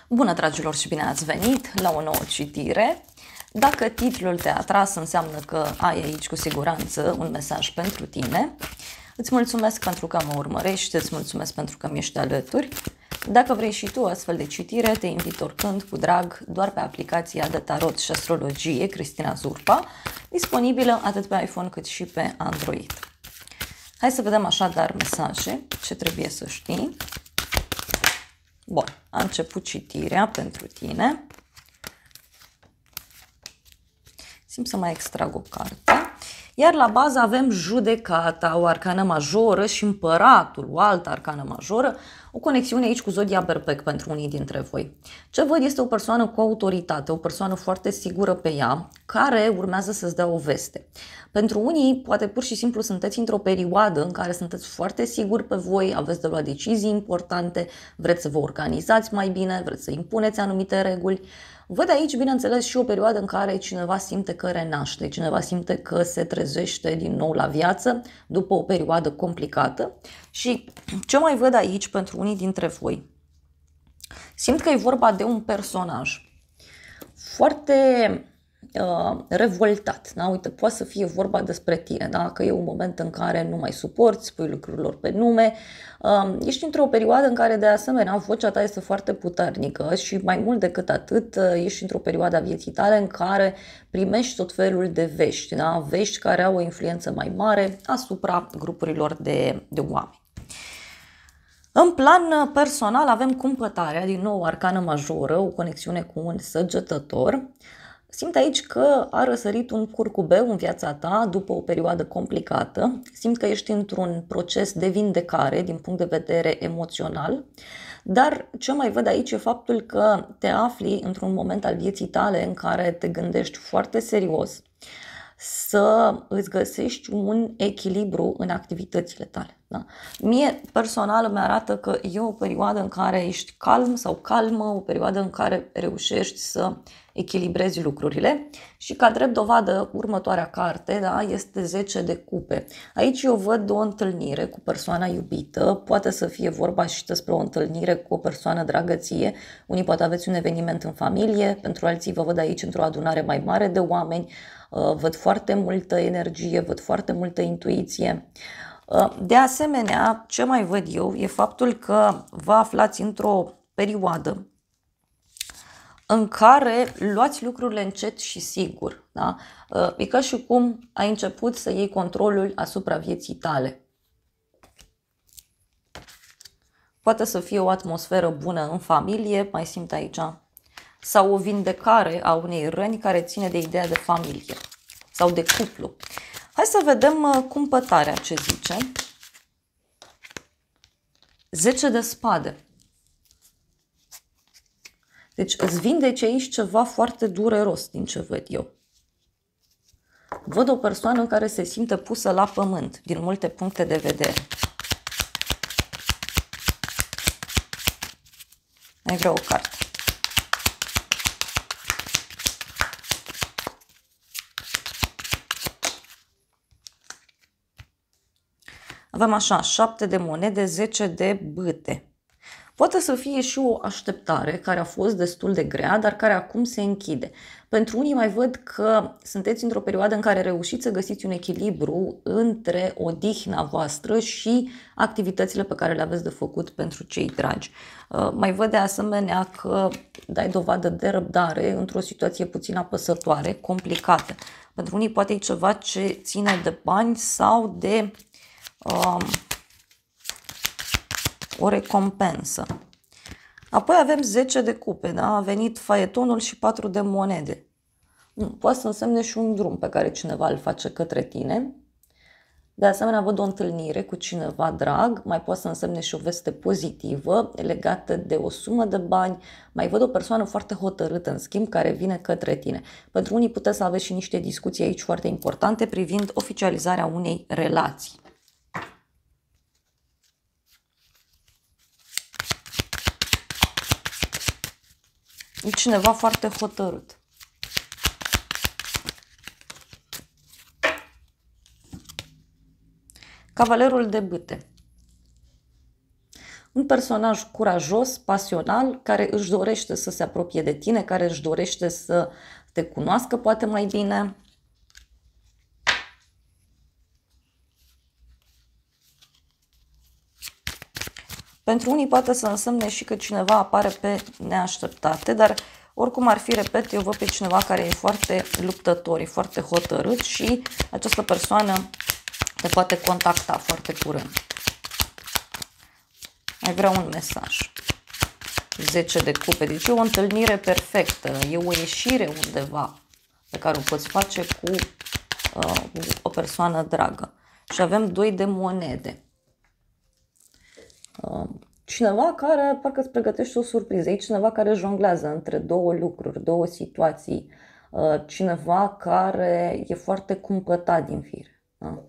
Bună, dragilor, și bine ați venit la o nouă citire. Dacă titlul te-a atras, înseamnă că ai aici cu siguranță un mesaj pentru tine. Îți mulțumesc pentru că mă urmărești, îți mulțumesc pentru că mi ești alături. Dacă vrei și tu astfel de citire, te invit oricând, cu drag, doar pe aplicația de tarot și astrologie Cristina Zurpa, disponibilă atât pe iPhone cât și pe Android. Hai să vedem așadar mesaje, ce trebuie să știi. Bun, a început citirea pentru tine. Simt să mai extrag o carte. Iar la bază avem judecata, o arcană majoră, și împăratul, o altă arcană majoră, o conexiune aici cu zodia Berbec pentru unii dintre voi. Ce văd este o persoană cu autoritate, o persoană foarte sigură pe ea, care urmează să-ți dea o veste. Pentru unii, poate pur și simplu sunteți într-o perioadă în care sunteți foarte siguri pe voi, aveți de luat decizii importante, vreți să vă organizați mai bine, vreți să impuneți anumite reguli. Văd aici, bineînțeles, și o perioadă în care cineva simte că renaște, cineva simte că se trezește din nou la viață după o perioadă complicată. Și ce mai văd aici pentru unii dintre voi? Simt că e vorba de un personaj foarte revoltat. Da? Uite, poate să fie vorba despre tine, da? Că e un moment în care nu mai suporți, spui lucrurilor pe nume. Ești într-o perioadă în care, de asemenea, vocea ta este foarte puternică și, mai mult decât atât, ești într-o perioadă a vieții tale în care primești tot felul de vești, da? Vești care au o influență mai mare asupra grupurilor de oameni. În plan personal avem cumpătarea, din nou arcană majoră, o conexiune cu un săgetător. Simt aici că a răsărit un curcubeu în viața ta după o perioadă complicată. Simt că ești într-un proces de vindecare din punct de vedere emoțional. Dar ce mai văd aici e faptul că te afli într-un moment al vieții tale în care te gândești foarte serios să îți găsești un echilibru în activitățile tale. Da? Mie personal îmi arată că e o perioadă în care ești calm sau calmă, o perioadă în care reușești să echilibrezi lucrurile și, ca drept dovadă, următoarea carte, da, este 10 de cupe. Aici eu văd o întâlnire cu persoana iubită, poate să fie vorba și despre o întâlnire cu o persoană dragă ție. Unii poate aveți un eveniment în familie, pentru alții vă văd aici într-o adunare mai mare de oameni, văd foarte multă energie, văd foarte multă intuiție. De asemenea, ce mai văd eu e faptul că vă aflați într-o perioadă în care luați lucrurile încet și sigur. Da? E ca și cum ai început să iei controlul asupra vieții tale. Poate să fie o atmosferă bună în familie, mai simt aici, sau o vindecare a unei răni care ține de ideea de familie sau de cuplu. Hai să vedem cumpătarea ce zice. 10 de spade. Deci îți vindeci aici ceva foarte dureros din ce văd eu. Văd o persoană care se simte pusă la pământ din multe puncte de vedere. Mai vreau o carte. Avem așa, 7 de monede, 10 de bâte. Poate să fie și o așteptare care a fost destul de grea, dar care acum se închide. Pentru unii mai văd că sunteți într-o perioadă în care reușiți să găsiți un echilibru între odihna voastră și activitățile pe care le aveți de făcut pentru cei dragi. Mai văd de asemenea că dai dovadă de răbdare într-o situație puțin apăsătoare, complicată. Pentru unii poate e ceva ce ține de bani sau de o recompensă. Apoi avem 10 de cupe, da? A venit faetonul și 4 de monede. Poate să însemne și un drum pe care cineva îl face către tine. De asemenea, văd o întâlnire cu cineva drag, mai poate să însemne și o veste pozitivă legată de o sumă de bani. Mai văd o persoană foarte hotărâtă, în schimb, care vine către tine. Pentru unii puteți să aveți și niște discuții aici foarte importante privind oficializarea unei relații. E cineva foarte hotărât. Cavalerul de bâte. un personaj curajos, pasional, care își dorește să se apropie de tine, care își dorește să te cunoască poate mai bine. Pentru unii poate să însemne și că cineva apare pe neașteptate, dar oricum ar fi, repet, eu văd pe cineva care e foarte luptător, e foarte hotărât și această persoană te poate contacta foarte curând. Mai vreau un mesaj. 10 de cupe, deci e o întâlnire perfectă, e o ieșire undeva pe care o poți face cu o persoană dragă. Și avem 2 de monede. Cineva care parcă îți pregătește o surpriză, e cineva care jonglează între două lucruri, două situații, cineva care e foarte cumpătat din fire. Da?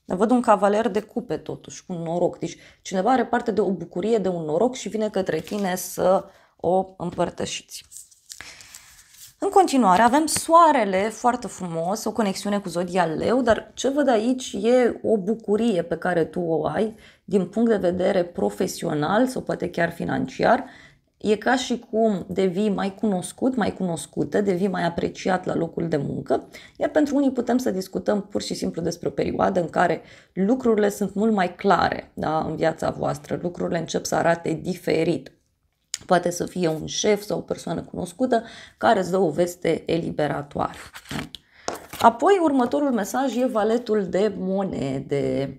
Dar văd un cavaler de cupe totuși, cu un noroc, deci cineva are parte de o bucurie, de un noroc și vine către tine să o împărtășiți. În continuare avem soarele, foarte frumos, o conexiune cu zodia Leu, dar ce văd aici e o bucurie pe care tu o ai din punct de vedere profesional sau poate chiar financiar. E ca și cum devii mai cunoscut, mai cunoscută, devii mai apreciat la locul de muncă, iar pentru unii putem să discutăm pur și simplu despre o perioadă în care lucrurile sunt mult mai clare, da, în viața voastră, lucrurile încep să arate diferit. Poate să fie un șef sau o persoană cunoscută care îți dă o veste eliberatoare. Apoi, următorul mesaj e valetul de monede.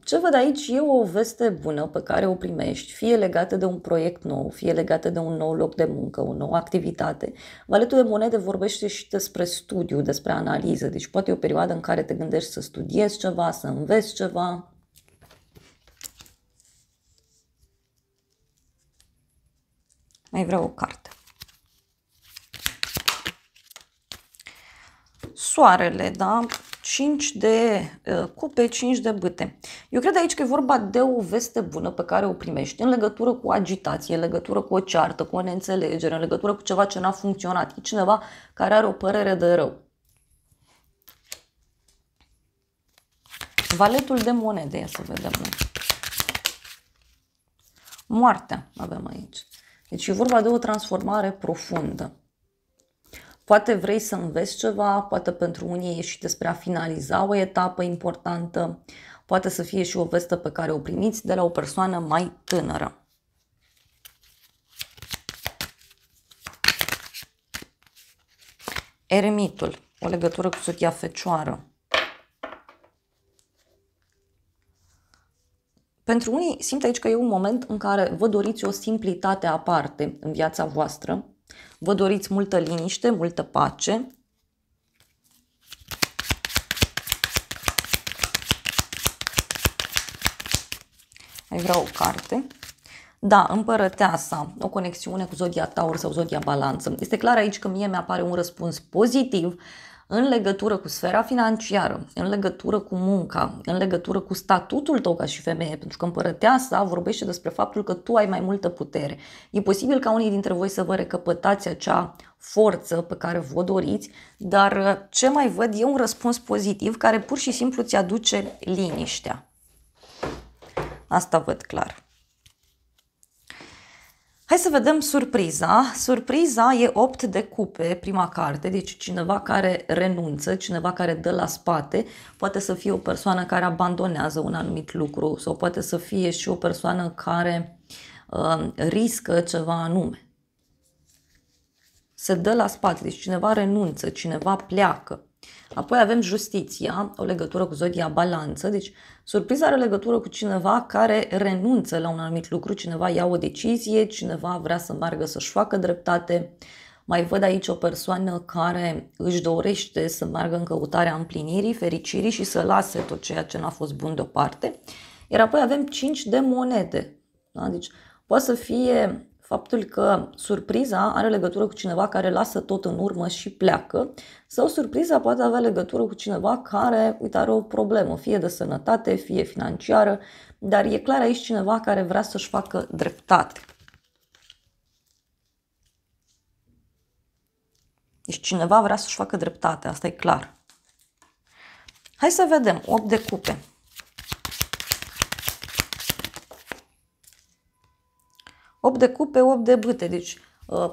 Ce văd aici e o veste bună pe care o primești, fie legată de un proiect nou, fie legată de un nou loc de muncă, o nouă activitate. Valetul de monede vorbește și despre studiu, despre analiză, deci poate e o perioadă în care te gândești să studiezi ceva, să înveți ceva. Mai vreau o carte. Soarele, da? 5 de cupe, 5 de bâte. Eu cred aici că e vorba de o veste bună pe care o primești în legătură cu agitație, în legătură cu o ceartă, cu o neînțelegere, în legătură cu ceva ce n-a funcționat. E cineva care are o părere de rău. Valetul de monede, ia să vedem. Moartea avem aici. Deci e vorba de o transformare profundă. Poate vrei să înveți ceva, poate pentru unii e și despre a finaliza o etapă importantă, poate să fie și o veste pe care o primiți de la o persoană mai tânără. Eremitul, o legătură cu soția Fecioară. Pentru unii simt aici că e un moment în care vă doriți o simplitate aparte în viața voastră, vă doriți multă liniște, multă pace. Mai vreau o carte. Da, Împărăteasa, o conexiune cu zodia Taur sau zodia Balanță. Este clar aici că mie mi-apare un răspuns pozitiv în legătură cu sfera financiară, în legătură cu munca, în legătură cu statutul tău ca și femeie, pentru că Împărăteasa vorbește despre faptul că tu ai mai multă putere. E posibil ca unii dintre voi să vă recăpătați acea forță pe care vă doriți, dar ce mai văd e un răspuns pozitiv care pur și simplu ți aduce liniștea. Asta văd clar. Hai să vedem surpriza. Surpriza e 8 de cupe, prima carte, deci cineva care renunță, cineva care dă la spate, poate să fie o persoană care abandonează un anumit lucru sau poate să fie și o persoană care riscă ceva anume. Se dă la spate, deci cineva renunță, cineva pleacă. Apoi avem justiția, o legătură cu zodia Balanță, deci surpriza are legătură cu cineva care renunță la un anumit lucru, cineva ia o decizie, cineva vrea să meargă să-și facă dreptate. Mai văd aici o persoană care își dorește să meargă în căutarea împlinirii, fericirii și să lase tot ceea ce n-a fost bun deoparte. Iar apoi avem 5 de monede. Da? Deci poate să fie faptul că surpriza are legătură cu cineva care lasă tot în urmă și pleacă, sau surpriza poate avea legătură cu cineva care, uite, are o problemă, fie de sănătate, fie financiară, dar e clar aici cineva care vrea să-și facă dreptate. Deci cineva vrea să-și facă dreptate, asta e clar. Hai să vedem, 8 de cupe. 8 de cupe, 8 de bâte. Deci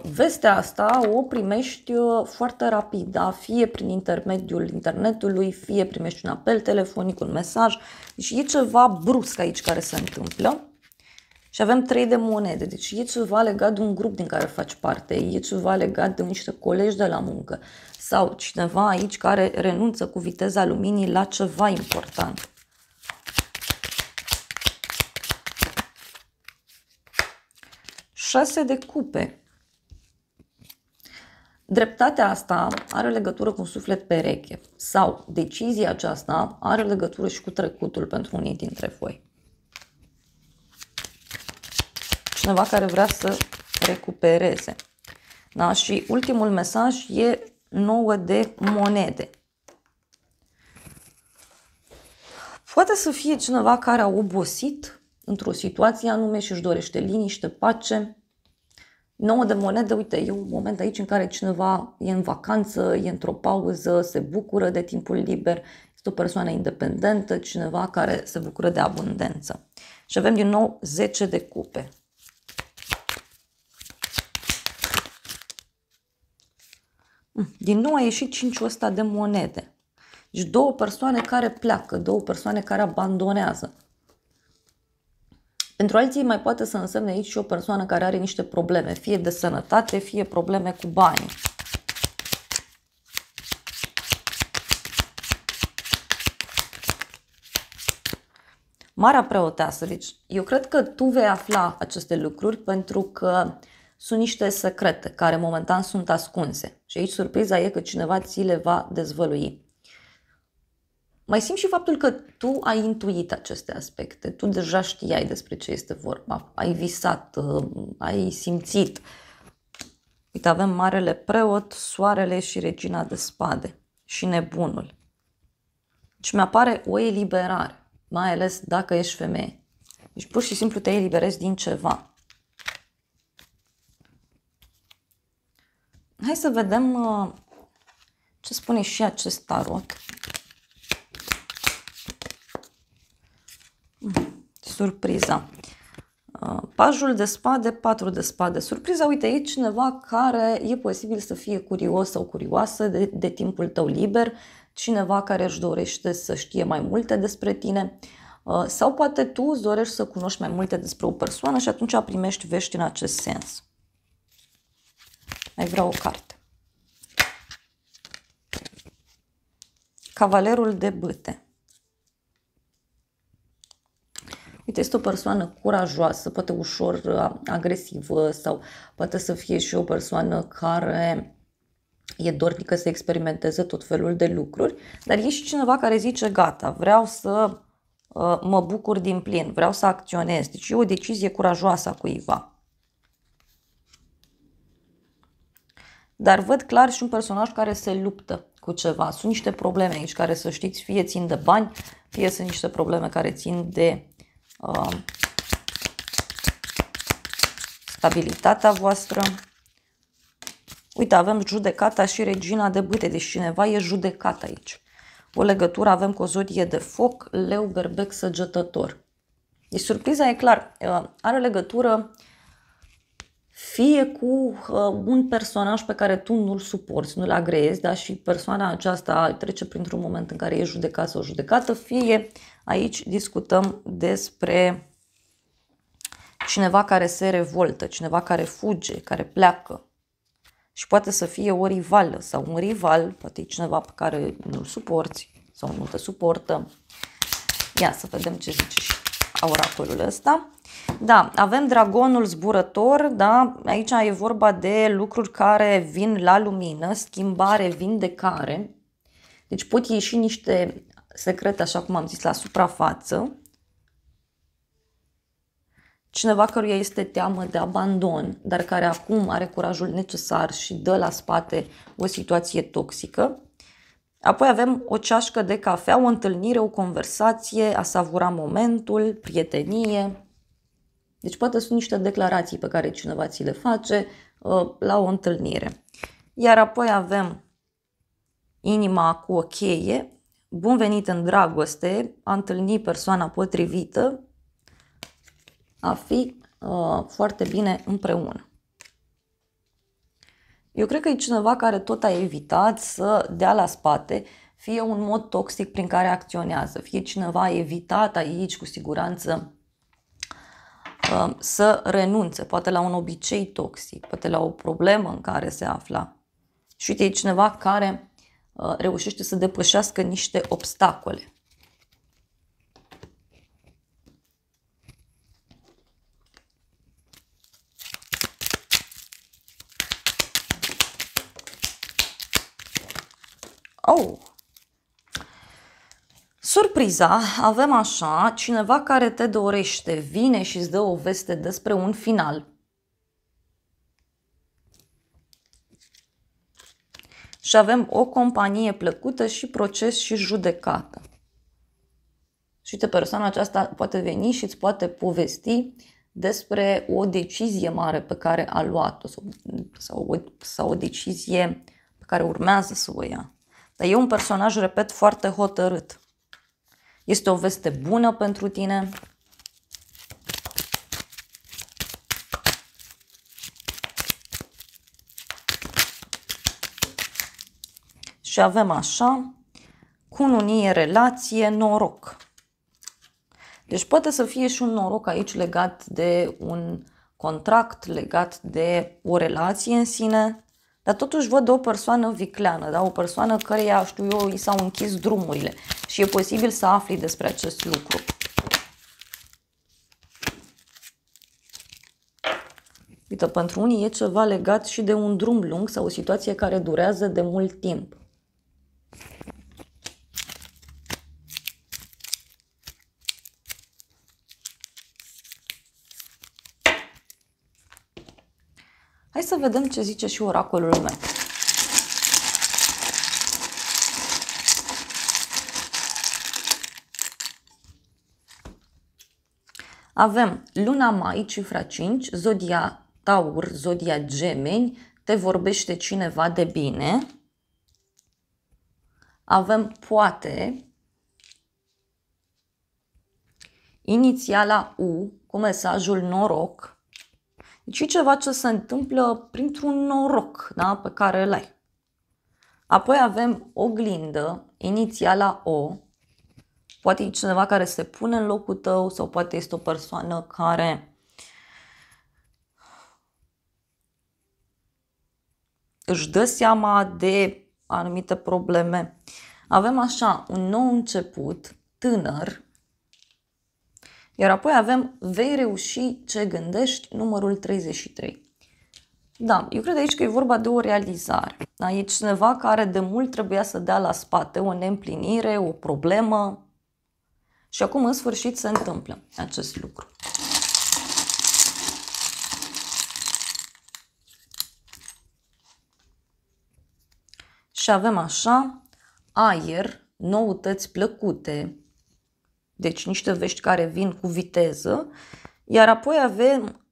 vestea asta o primești foarte rapid, da? Fie prin intermediul internetului, fie primești un apel telefonic, un mesaj. Deci e ceva brusc aici care se întâmplă. Și avem 3 de monede, deci e ceva legat de un grup din care faci parte, e ceva legat de niște colegi de la muncă sau cineva aici care renunță cu viteza luminii la ceva important. Șase de cupe. Dreptatea asta are legătură cu un suflet pereche sau decizia aceasta are legătură și cu trecutul pentru unii dintre voi. Cineva care vrea să recupereze. Da? Și ultimul mesaj e 9 de monede. Poate să fie cineva care a obosit într-o situație anume și își dorește liniște, pace. 9 de monede, uite, e un moment aici în care cineva e în vacanță, e într-o pauză, se bucură de timpul liber, este o persoană independentă, cineva care se bucură de abundență. Și avem din nou 10 de cupe. Din nou a ieșit 5-ul ăsta de monede. Deci două persoane care pleacă, două persoane care abandonează. Pentru alții mai poate să însemne aici și o persoană care are niște probleme, fie de sănătate, fie probleme cu banii. Marea Preoteasă, deci eu cred că tu vei afla aceste lucruri pentru că sunt niște secrete care momentan sunt ascunse. Și aici surpriza e că cineva ți le va dezvălui. Mai simți și faptul că tu ai intuit aceste aspecte, tu deja știai despre ce este vorba, ai visat, ai simțit. Uite, avem Marele Preot, Soarele și Regina de Spade și Nebunul. Și mi-apare o eliberare, mai ales dacă ești femeie. Deci pur și simplu te eliberezi din ceva. Hai să vedem ce spune și acest tarot. Surpriza. Pajul de spade, 4 de spade. Surpriza, uite, e cineva care e posibil să fie curios sau curioasă de timpul tău liber, cineva care își dorește să știe mai multe despre tine sau poate tu îți dorești să cunoști mai multe despre o persoană și atunci primești vești în acest sens. Mai vreau o carte. Cavalerul de bâte. Uite, este o persoană curajoasă, poate ușor agresivă sau poate să fie și o persoană care e dornică să experimenteze tot felul de lucruri, dar e și cineva care zice gata, vreau să mă bucur din plin, vreau să acționez. Deci e o decizie curajoasă a cuiva. Dar văd clar și un personaj care se luptă cu ceva. Sunt niște probleme aici care, să știți, fie țin de bani, fie sunt niște probleme care țin de stabilitatea voastră. Uite, avem judecata și Regina de bâte, deci cineva e judecat aici. O legătură avem cu o zodie de foc, leu, berbec, săgetător. Deci surpriza e clar, are legătură fie cu un personaj pe care tu nu-l suporți, nu-l agreezi, da? Și persoana aceasta trece printr-un moment în care e judecat sau judecată, fie aici discutăm despre cineva care se revoltă, cineva care fuge, care pleacă. Și poate să fie o rivală sau un rival, poate e cineva pe care nu-l suporți sau nu te suportă. Ia să vedem ce zice și oracolul ăsta. Da, avem dragonul zburător, da, aici e vorba de lucruri care vin la lumină, schimbare, vindecare. Deci pot ieși niște secrete, așa cum am zis, la suprafață. Cineva căruia este teamă de abandon, dar care acum are curajul necesar și dă la spate o situație toxică. Apoi avem o ceașcă de cafea, o întâlnire, o conversație, a savura momentul, prietenie. Deci poate sunt niște declarații pe care cineva ți le face la o întâlnire. Iar apoi avem inima cu o cheie, bun venit în dragoste, a întâlni persoana potrivită, a fi foarte bine împreună. Eu cred că e cineva care tot a evitat să dea la spate, fie un mod toxic prin care acționează, fie cineva a evitat aici cu siguranță să renunțe, poate la un obicei toxic, poate la o problemă în care se afla. Și uite, e cineva care reușește să depășească niște obstacole. Oh! Surpriza, avem așa, cineva care te dorește, vine și îți dă o veste despre un final. Și avem o companie plăcută și proces și judecată. Și uite, persoana aceasta poate veni și îți poate povesti despre o decizie mare pe care a luat-o sau o decizie pe care urmează să o ia. Dar e un personaj, repet, foarte hotărât. Este o veste bună pentru tine. Și avem așa, cununie, relație, noroc. Deci poate să fie și un noroc aici legat de un contract, legat de o relație în sine, dar totuși văd o persoană vicleană, da? O persoană căreia, știu eu, i s-au închis drumurile și e posibil să afli despre acest lucru. Uite, pentru unii e ceva legat și de un drum lung sau o situație care durează de mult timp. Hai să vedem ce zice și oracolul meu. Avem luna mai, cifra 5, zodia Taur, zodia Gemeni, te vorbește cineva de bine. Avem poate, inițiala U, cu mesajul noroc. Deci e ceva ce se întâmplă printr-un noroc, da, pe care îl ai. Apoi avem oglindă, inițiala O. Poate e cineva care se pune în locul tău sau poate este o persoană care își dă seama de anumite probleme. Avem așa un nou început, tânăr. Iar apoi avem vei reuși ce gândești, numărul 33. Da, eu cred aici că e vorba de o realizare. Da? E cineva care de mult trebuia să dea la spate o neîmplinire, o problemă și acum în sfârșit se întâmplă acest lucru. Și avem așa, aer, noutăți plăcute, deci niște vești care vin cu viteză, iar apoi avem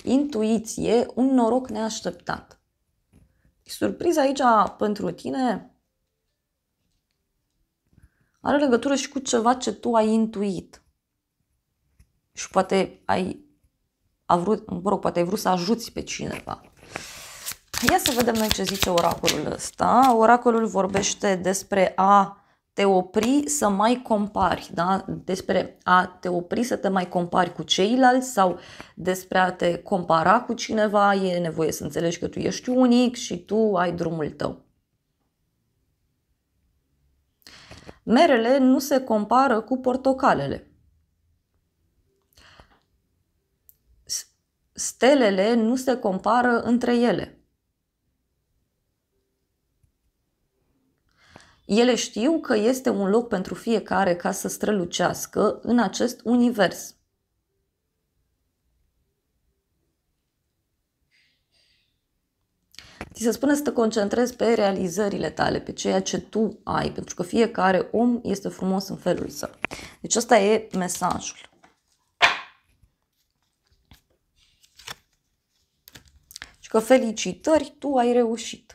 intuiție, un noroc neașteptat. Surpriza aici pentru tine are legătură și cu ceva ce tu ai intuit. Și poate poate ai vrut să ajuți pe cineva. Ia să vedem noi ce zice oracolul ăsta. Oracolul vorbește despre a te opri să mai compari, da? Despre a te opri să te mai compari cu ceilalți sau despre a te compara cu cineva. E nevoie să înțelegi că tu ești unic și tu ai drumul tău. Merele nu se compară cu portocalele. Stelele nu se compară între ele. Ele știu că este un loc pentru fiecare ca să strălucească în acest univers. Ți se spune să te concentrezi pe realizările tale, pe ceea ce tu ai, pentru că fiecare om este frumos în felul său. Deci ăsta e mesajul. Și că felicitări, tu ai reușit.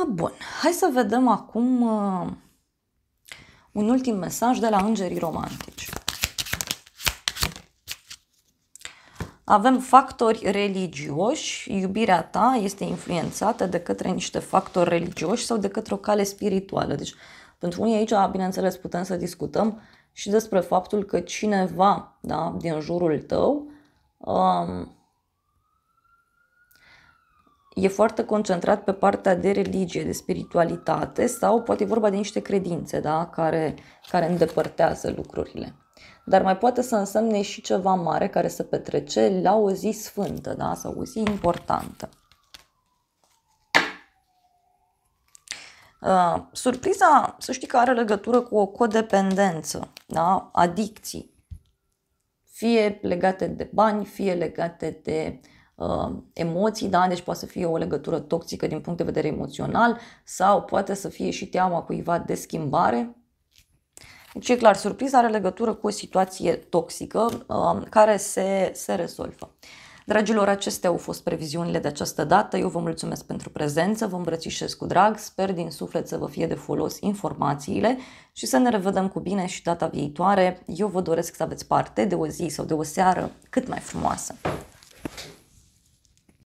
Bun, hai să vedem acum un ultim mesaj de la Îngerii Romantici. Avem factori religioși, iubirea ta este influențată de către niște factori religioși sau de către o cale spirituală. Deci, pentru unii aici, bineînțeles, putem să discutăm și despre faptul că cineva, da, din jurul tău e foarte concentrat pe partea de religie, de spiritualitate sau poate e vorba de niște credințe, da, care îndepărtează lucrurile. Dar mai poate să însemne și ceva mare care se petrece la o zi sfântă, da, sau o zi importantă. Surpriza, să știi că are legătură cu o codependență, da, adicții, fie legate de bani, fie legate de emoții, da? Deci poate să fie o legătură toxică din punct de vedere emoțional sau poate să fie și teama cuiva de schimbare. Deci e clar, surpriza are legătură cu o situație toxică care se rezolvă. Dragilor, acestea au fost previziunile de această dată. Eu vă mulțumesc pentru prezență, vă îmbrățișez cu drag, sper din suflet să vă fie de folos informațiile și să ne revedem cu bine și data viitoare. Eu vă doresc să aveți parte de o zi sau de o seară cât mai frumoasă.